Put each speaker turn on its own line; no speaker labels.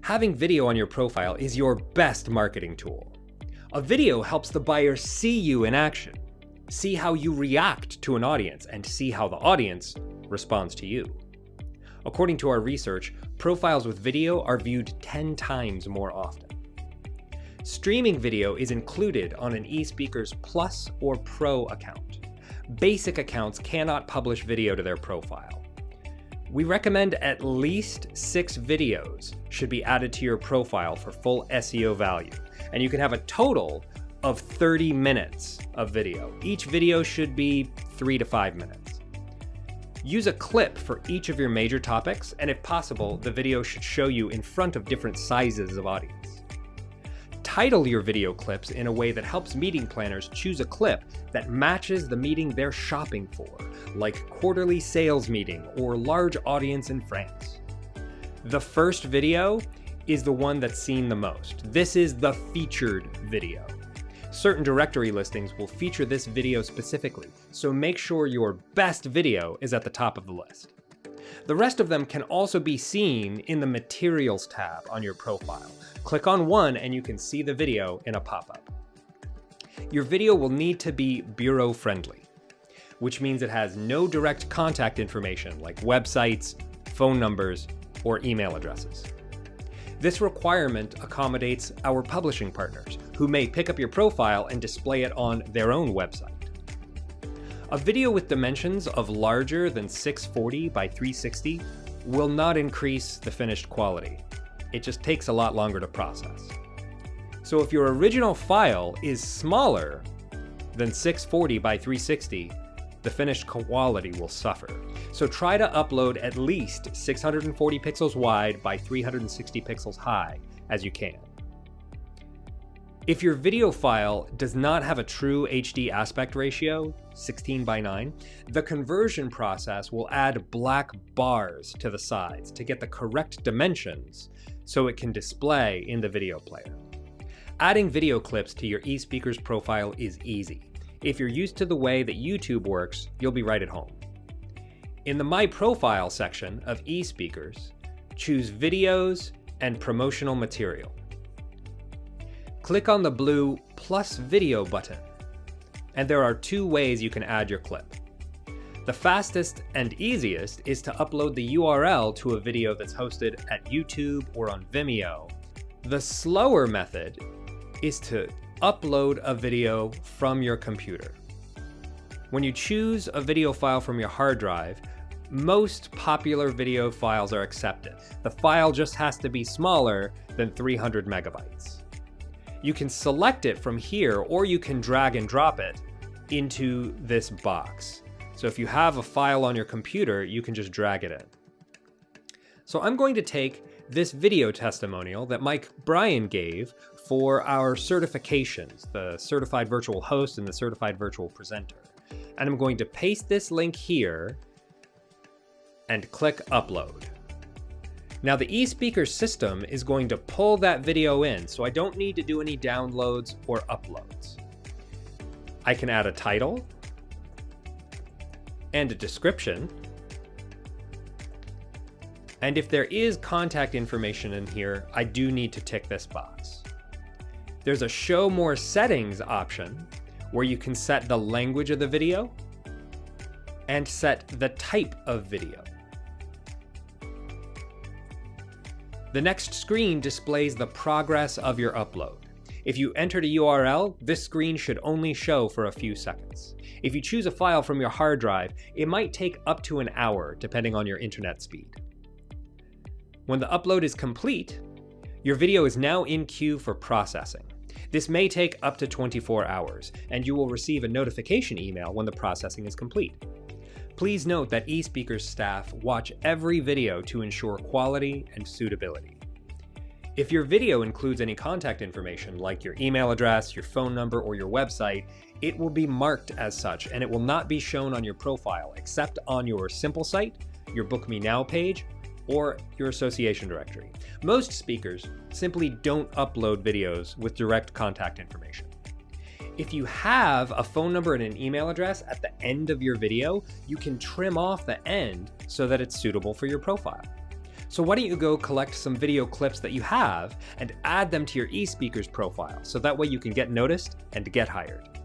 Having video on your profile is your best marketing tool. A video helps the buyer see you in action, see how you react to an audience, and see how the audience responds to you. According to our research, profiles with video are viewed 10 times more often. Streaming video is included on an eSpeakers Plus or Pro account. Basic accounts cannot publish video to their profile. We recommend at least 6 videos should be added to your profile for full SEO value, and you can have a total of 30 minutes of video. Each video should be 3 to 5 minutes. Use a clip for each of your major topics, and if possible, the video should show you in front of different sizes of audience. Title your video clips in a way that helps meeting planners choose a clip that matches the meeting they're shopping for, like quarterly sales meeting or large audience in France. The first video is the one that's seen the most. This is the featured video. Certain directory listings will feature this video specifically, so make sure your best video is at the top of the list. The rest of them can also be seen in the Materials tab on your profile. Click on one and you can see the video in a pop-up. Your video will need to be bureau-friendly, which means it has no direct contact information like websites, phone numbers, or email addresses. This requirement accommodates our publishing partners, who may pick up your profile and display it on their own website. A video with dimensions of larger than 640 by 360 will not increase the finished quality. It just takes a lot longer to process. So if your original file is smaller than 640 by 360, the finished quality will suffer. So try to upload at least 640 pixels wide by 360 pixels high as you can. If your video file does not have a true HD aspect ratio, 16 by 9, the conversion process will add black bars to the sides to get the correct dimensions so it can display in the video player. Adding video clips to your eSpeakers profile is easy. If you're used to the way that YouTube works, you'll be right at home. In the My Profile section of eSpeakers, choose Videos and Promotional Material. Click on the blue Plus Video button, and there are 2 ways you can add your clip. The fastest and easiest is to upload the URL to a video that's hosted at YouTube or on Vimeo. The slower method is to upload a video from your computer. When you choose a video file from your hard drive, most popular video files are accepted. The file just has to be smaller than 300 megabytes. You can select it from here, or you can drag and drop it into this box. So if you have a file on your computer, you can just drag it in. So I'm going to take this video testimonial that Mike Bryan gave for our certifications, the Certified Virtual Host and the Certified Virtual Presenter. And I'm going to paste this link here and click Upload. Now the eSpeakers system is going to pull that video in, so I don't need to do any downloads or uploads. I can add a title and a description. And if there is contact information in here, I do need to tick this box. There's a Show More Settings option where you can set the language of the video and set the type of video. The next screen displays the progress of your upload. If you entered a URL, this screen should only show for a few seconds. If you choose a file from your hard drive, it might take up to an hour depending on your internet speed. When the upload is complete, your video is now in queue for processing. This may take up to 24 hours, and you will receive a notification email when the processing is complete. Please note that eSpeakers staff watch every video to ensure quality and suitability. If your video includes any contact information like your email address, your phone number, or your website, it will be marked as such and it will not be shown on your profile except on your Simple site, your Book Me Now page, or your association directory. Most speakers simply don't upload videos with direct contact information. If you have a phone number and an email address at the end of your video, you can trim off the end so that it's suitable for your profile. So why don't you go collect some video clips that you have and add them to your eSpeakers profile so that way you can get noticed and get hired.